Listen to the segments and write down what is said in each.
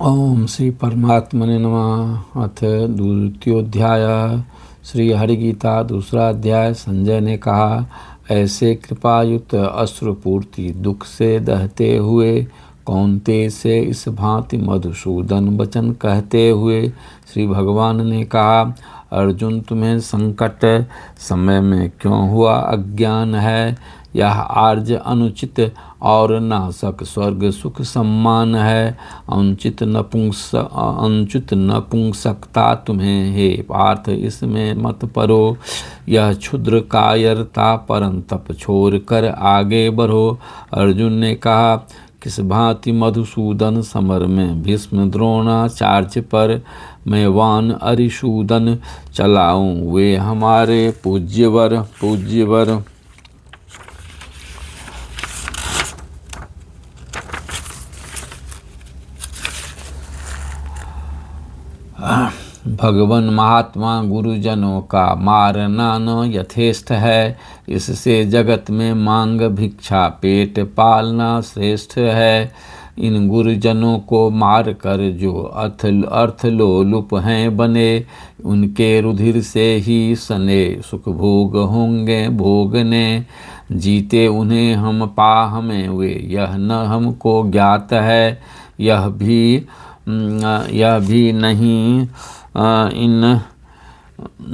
ओम श्री परमात्मने नमः। अथ द्वितीयोध्याय। श्री हरिगीता दूसरा अध्याय। संजय ने कहा, ऐसे कृपायुक्त अश्रुपूर्ति दुख से दहते हुए कौन्तेय से इस भांति मधुसूदन वचन कहते हुए श्री भगवान ने कहा, अर्जुन तुम्हें संकट समय में क्यों हुआ अज्ञान है। यह आर्ज अनुचित और नासक स्वर्ग सुख सम्मान है। अनुचित नपुंसकता तुम्हें हे पार्थ इसमें मत परो। यह क्षुद्र कायरता परंतप छोड़ कर आगे बढ़ो। अर्जुन ने कहा, किस भांति मधुसूदन समर में भीष्म द्रोणाचार्य पर मैं वान अरिसूदन चलाऊं। वे हमारे पूज्यवर भगवान महात्मा गुरुजनों का मारना न यथेष्ट है। इससे जगत में मांग भिक्षा पेट पालना श्रेष्ठ है। इन गुरुजनों को मारकर जो अर्थलोलुप हैं बने, उनके रुधिर से ही सने सुख भोग होंगे भोगने। जीते उन्हें हम पा हमें वे, यह न हमको ज्ञात है। यह भी नहीं इन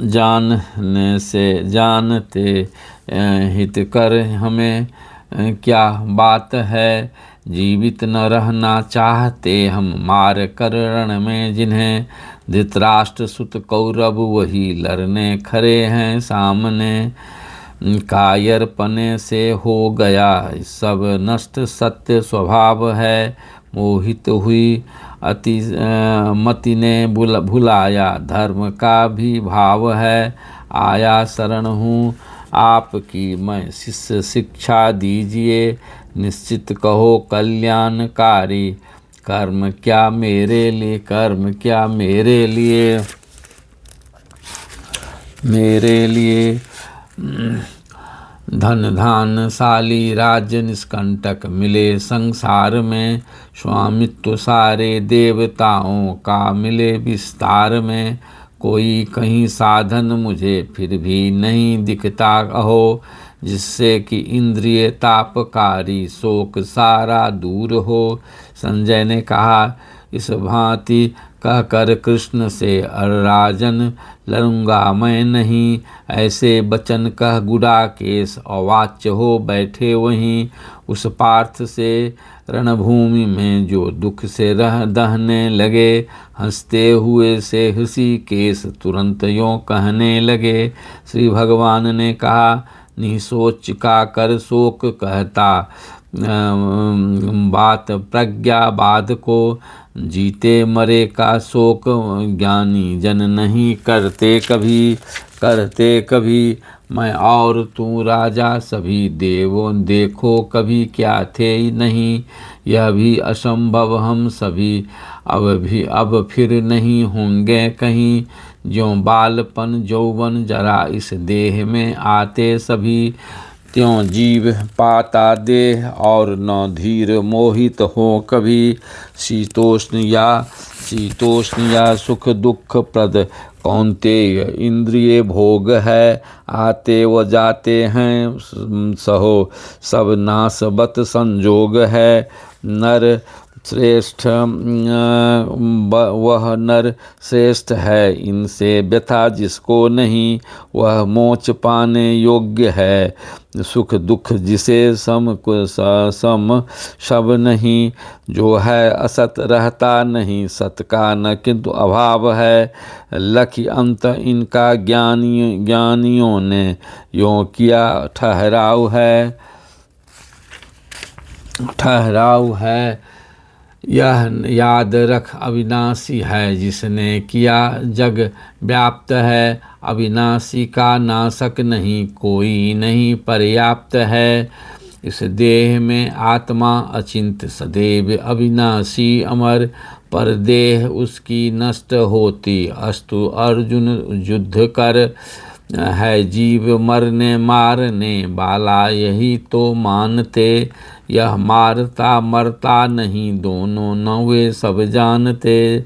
जानते हित कर हमें क्या बात है। जीवित न रहना चाहते हम मार कर रण में जिन्हें। धृतराष्ट्र सुत कौरव वही लड़ने खड़े हैं सामने। कायरपने से हो गया सब नष्ट सत्य स्वभाव है। मोहित हुई अति मति ने भुलाया धर्म का भी भाव है। आया शरण हूँ आपकी मैं शिष्य शिक्षा दीजिए। निश्चित कहो कल्याणकारी कर्म क्या मेरे लिए धन धानशाली राज्य निष्कंटक मिले संसार में। स्वामित्व सारे देवताओं का मिले विस्तार में। कोई कहीं साधन मुझे फिर भी नहीं दिखता कहो। जिससे कि इंद्रिय तापकारी शोक सारा दूर हो। संजय ने कहा, इस भांति कहकर कृष्ण से राजन लड़ूंगा मैं नहीं। ऐसे बचन कह गुडाकेश अवाच्य हो बैठे वहीं। उस पार्थ से रणभूमि में जो दुख से दहने लगे। हंसते हुए से ऋषिकेश तुरंत यों कहने लगे। श्री भगवान ने कहा, निसोच का कर शोक कहता बात प्रज्ञा बाद को। जीते मरे का शोक ज्ञानी जन नहीं करते कभी। मैं और तू राजा सभी देवों देखो कभी क्या थे नहीं। यह भी असंभव हम सभी अब फिर नहीं होंगे कहीं। ज्यों बालपन यौवन जरा इस देह में आते सभी। त्यों जीव पाता देह और न धीर मोहित हो कभी। शीतोष्ण या सुख दुख प्रद कौन्तेय इंद्रिय भोग है। आते व जाते हैं सहो सब नासवत संजोग है। नर श्रेष्ठ वह नर श्रेष्ठ है इनसे व्यथा जिसको नहीं। वह मोक्ष पाने योग्य है। सुख दुख जिसे सम सब नहीं। जो है असत रहता नहीं सत का न किंतु अभाव है। लखी अंत इनका ज्ञानियों ने यों किया ठहराव है। यह याद रख अविनाशी है जिसने किया जग व्याप्त है। अविनाशी का नाशक नहीं कोई नहीं पर्याप्त है। इस देह में आत्मा अचिंत सदैव अविनाशी अमर। पर देह उसकी नष्ट होती अस्तु अर्जुन युद्ध कर। है जीव मरने मारने वाला यही तो मानते। यह मारता मरता नहीं, दोनों न वे सब जानते।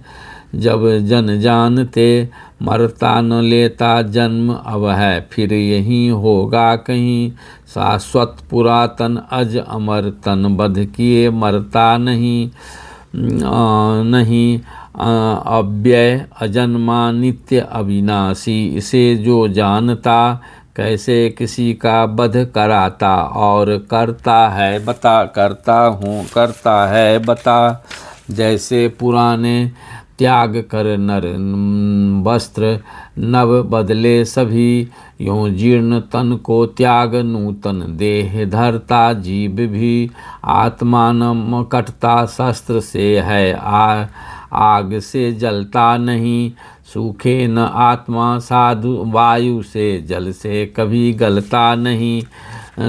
जब जन जानते मरता न लेता जन्म, अब है फिर यही होगा कहीं। शाश्वत पुरातन अज अमर, तन बध किए मरता नहीं। नहीं अव्यय अजन्मा नित्य अविनाशी, इसे जो जानता कैसे किसी का वध कराता। और करता है बता, जैसे पुराने त्याग कर नर वस्त्र नव बदले सभी, यों जीर्ण तन को त्याग नूतन देह धरता जीव भी। आत्मा न कटता शस्त्र से है, आग से जलता नहीं। सूखे न आत्मा साधु, वायु से जल से कभी गलता नहीं।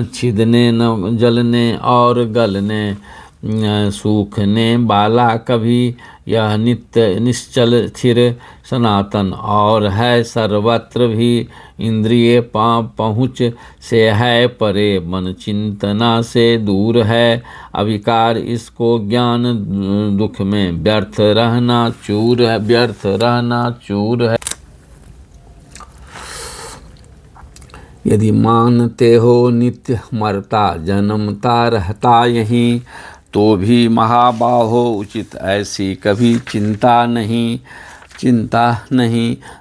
छिदने न जलने और गलने सूखने वाला कभी, यह नित्य निश्चल स्थिर सनातन और है सर्वत्र भी। इंद्रिय पहुँच से है परे, मन चिंतना से दूर है। अविकार इसको ज्ञान, दुख में व्यर्थ रहना चूर है। यदि मानते हो नित्य मरता जन्मता रहता यहीं, तो भी महाबाहो उचित ऐसी कभी चिंता नहीं।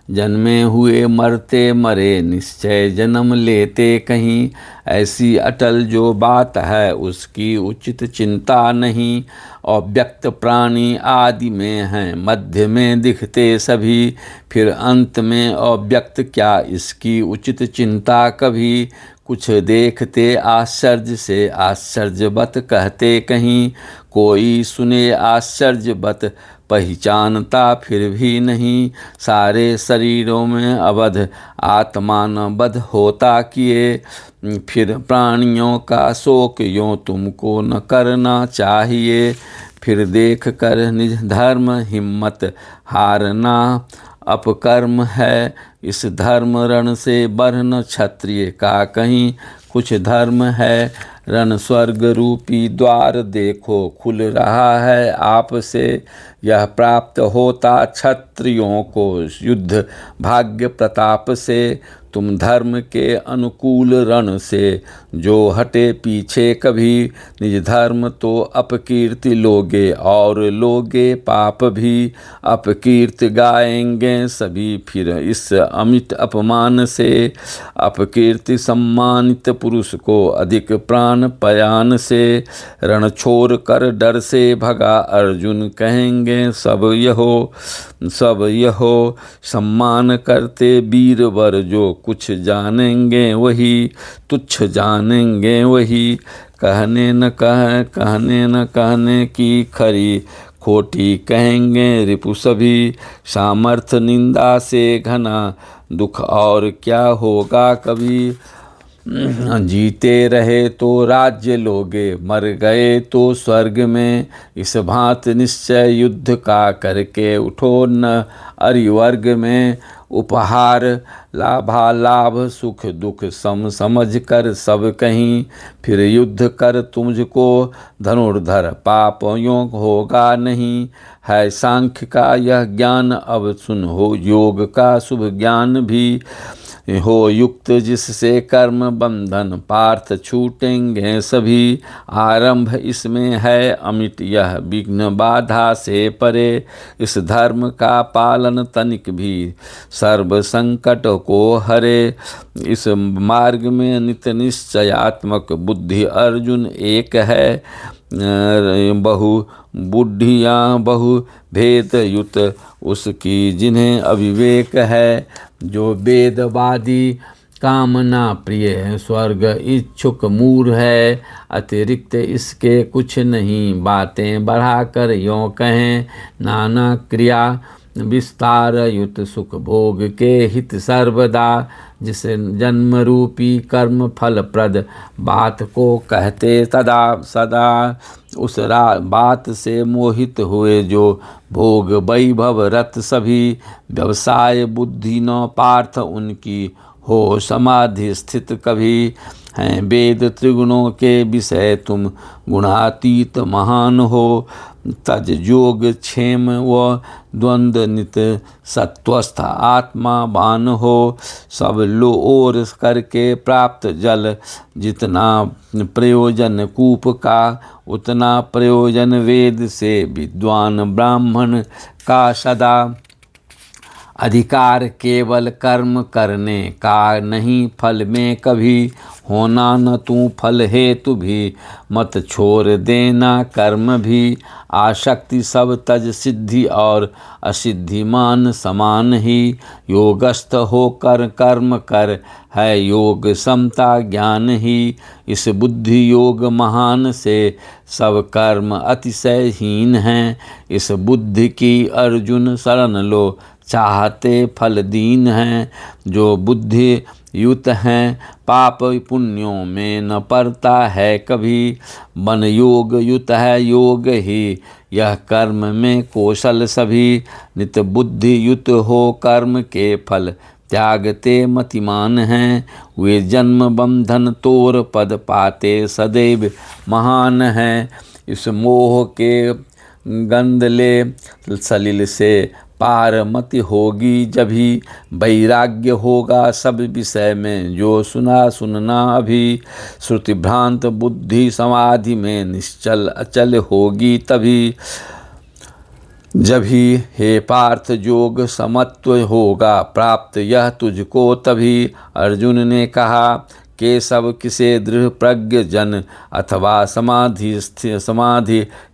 जन्मे हुए मरते मरे, निश्चय जन्म लेते कहीं। ऐसी अटल जो बात है, उसकी उचित चिंता नहीं। अव्यक्त प्राणी आदि में हैं, मध्य में दिखते सभी, फिर अंत में अव्यक्त क्या, इसकी उचित चिंता कभी। कुछ देखते आश्चर्य से, आश्चर्यवत कहते कहीं। कोई सुने आश्चर्यवत, पहचानता फिर भी नहीं। सारे शरीरों में अवध, आत्मा न बध होता किए। फिर प्राणियों का शोक यों तुमको न करना चाहिए। फिर देख कर निज धर्म हिम्मत हारना अपकर्म है। इस धर्म रण से बढ़न क्षत्रिय का कहीं कुछ धर्म है। रण स्वर्ग रूपी द्वार देखो खुल रहा है आपसे। यह प्राप्त होता क्षत्रियों को युद्ध भाग्य प्रताप से। तुम धर्म के अनुकूल रण से जो हटे पीछे कभी, निज धर्म तो अपकीर्ति लोगे और लोगे पाप भी। अपकीर्ति गाएंगे सभी फिर इस अमित अपमान से। अपकीर्ति सम्मानित पुरुष को अधिक प्राण पयान से। रण छोड़ कर डर से भगा अर्जुन कहेंगे सब यहो। सम्मान करते वीर वर जो कुछ जानेंगे वही, तुच्छ जानेंगे वही। कहने न कहने की खरी खोटी कहेंगे रिपु सभी। सामर्थ्य निंदा से घना दुख और क्या होगा कभी। जीते रहे तो राज्य लोगे, मर गए तो स्वर्ग में। इस भांत निश्चय युद्ध का करके उठो न अरिवर्ग में। उपहार लाभालाभ सुख दुख समझ कर सब कहीं। फिर युद्ध कर तुझको धनुर्धर पाप यों होगा नहीं। है सांख्य का यह ज्ञान अब सुन हो, योग का शुभ ज्ञान भी हो युक्त जिससे कर्म बंधन पार्थ छूटेंगे सभी। आरंभ इसमें है अमिट यह विघ्न बाधा से परे। इस धर्म का पालन तनिक भी सर्व संकट को हरे। इस मार्ग में नित्य निश्चयात्मक बुद्धि अर्जुन एक है। बहु बुद्धियाँ बहु भेद युत उसकी जिन्हें अविवेक है। जो वेदवादी कामना प्रिय स्वर्ग इच्छुक मूढ़ है। अतिरिक्त इसके कुछ नहीं बातें बढ़ाकर यों कहें। नाना क्रिया विस्तार युत सुख भोग के हित सर्वदा। जिस जन्म रूपी कर्म फल प्रद बात को कहते तदा सदा। उस बात से मोहित हुए जो भोग वैभव रत सभी। व्यवसाय बुद्धि न पार्थ उनकी हो समाधि स्थित कभी। हैं वेद त्रिगुणों के विषय तुम गुणातीत महान हो। तज योग क्षेम व द्वंद्व नित सत्वस्थ आत्मा बान हो। सब लो ओर करके प्राप्त जल जितना प्रयोजन कूप का, उतना प्रयोजन वेद से विद्वान ब्राह्मण का सदा। अधिकार केवल कर्म करने का नहीं फल में कभी, होना न तू फल हेतु भी मत छोड़ देना कर्म भी। आसक्ति सब तज सिद्धि और असिद्धिमान समान ही, योगस्थ होकर कर्म कर है योग समता ज्ञान ही। इस बुद्धि योग महान से सब कर्म अतिशयहीन हैं, इस बुद्धि की अर्जुन शरण लो चाहते फल दीन हैं। जो बुद्धि युत हैं पाप पुण्यों में न पड़ता है कभी, मन योग युत है योग ही यह कर्म में कौशल सभी। नित बुद्धि युत हो कर्म के फल त्यागते मतिमान हैं, वे जन्म बंधन तोर पद पाते सदैव महान हैं। इस मोह के गंदले सलिल से पार मति होगी जभी, वैराग्य होगा सब विषय में जो सुना सुनना अभी। श्रुति भ्रांत बुद्धि समाधि में निश्चल अचल होगी तभी, जभी हे पार्थ योग समत्व होगा प्राप्त यह तुझको तभी। अर्जुन ने कहा केशव किसे दृढ़ प्रज्ञ जन अथवा समाधि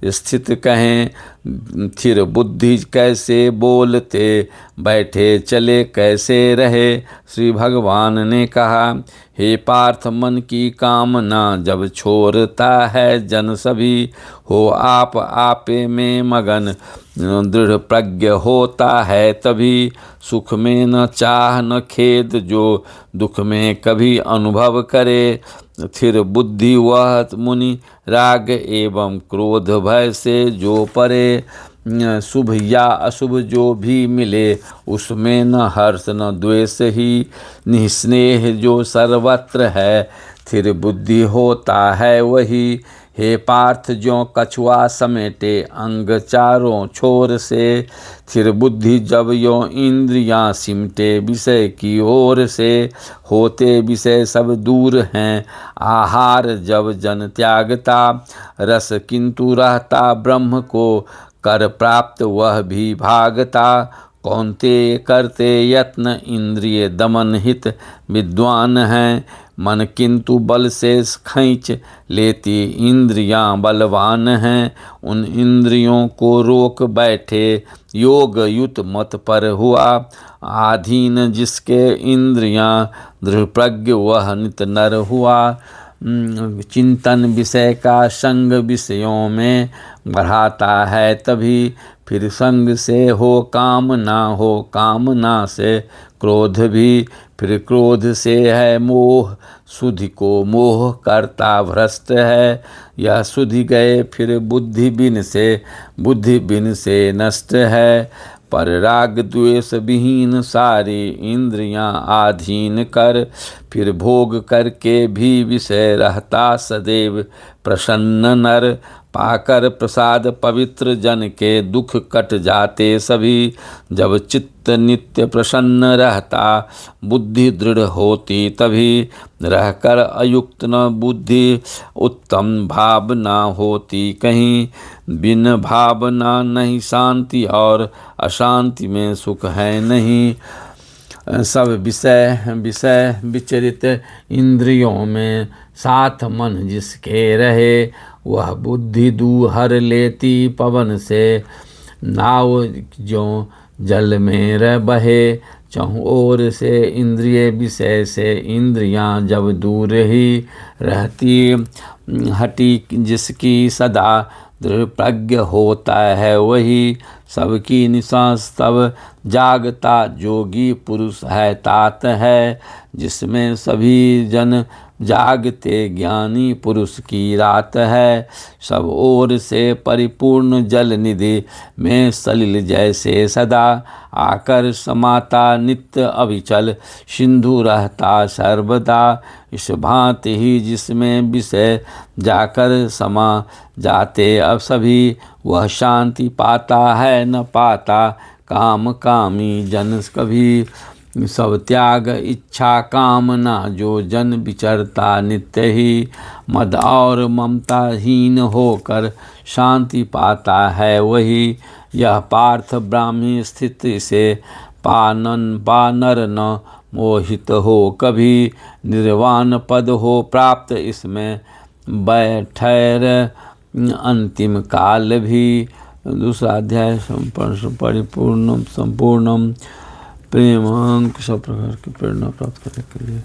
स्थित कहें, स्थिर बुद्धि कैसे बोलते बैठे चले कैसे रहे। श्री भगवान ने कहा हे पार्थ मन की कामना जब छोड़ता है जन सभी, हो आप आपे में मगन दृढ़ प्रज्ञ होता है तभी। सुख में न चाह न खेद जो दुख में कभी अनुभव करे, स्थिर बुद्धि वह मुनि राग एवं क्रोध भय से जो परे। शुभ या अशुभ जो भी मिले उसमें न हर्ष न द्वेष ही, निस्नेह जो सर्वत्र है स्थिर बुद्धि होता है वही। हे पार्थ ज्यों कछुआ समेटे अंग चारों छोर से, स्थिर बुद्धि जब यों इंद्रियां सिमटे विषय की ओर से। होते विषय सब दूर हैं आहार जब जन त्यागता, रस किंतु रहता ब्रह्म को कर प्राप्त वह भी भागता। कौन्ते करते यत्न इंद्रिय दमन हित विद्वान हैं, मन किंतु बल से खींच लेती इंद्रियां बलवान हैं। उन इंद्रियों को रोक बैठे योग युत मत पर हुआ, आधीन जिसके इंद्रियां दृढ़ प्रज्ञ वह नित नर हुआ। चिंतन विषय का संग विषयों में बढ़ाता है तभी, फिर संग से हो कामना से क्रोध भी, फिर क्रोध से है मोह सुधि को मोह करता भ्रष्ट है। यह सुधि गए फिर बुद्धि बिन से नष्ट है। पर राग द्वेष विहीन सारी इंद्रियां आधीन कर, फिर भोग करके भी विषय रहता सदैव प्रसन्न नर। पाकर प्रसाद पवित्र जन के दुख कट जाते सभी, जब चित्त नित्य प्रसन्न रहता बुद्धि दृढ़ होती तभी। रहकर अयुक्त न बुद्धि उत्तम भावना होती कहीं, बिन भावना नहीं शांति और अशांति में सुख है नहीं। सब विषय विचरित इंद्रियों में साथ मन जिसके रहे, वह बुद्धि दूहर लेती पवन से। नाव जो जल में रह बहे, चहुँ ओर से इंद्रिय विषय से इंद्रियां जब दूर ही रहती। हटी जिसकी सदा दृढ़ प्रज्ञ होता है वही, सबकी निशांस तब जागता जोगी पुरुष है तात है। जिसमें सभी जन जागते ज्ञानी पुरुष की रात है। सब ओर से परिपूर्ण जल निधि में सलिल जैसे सदा आकर समाता नित्य अविचल सिंधु रहता सर्वदा। इस भांति ही जिसमें विषय जाकर समा जाते अब सभी वह शांति पाता है न पाता काम कामी जन कभी। सब त्याग इच्छा कामना जो जन विचरता नित्य ही मद और ममताहीन होकर शांति पाता है वही। यह पार्थ ब्राह्मी स्थिति से पानर न मोहित हो कभी निर्वाण पद हो प्राप्त इसमें बैठैर अंतिम काल भी। दूसरा अध्याय परिपूर्णम संपूर्णम प्रेम सब प्रकार की प्रेरणा प्राप्त करने के लिए।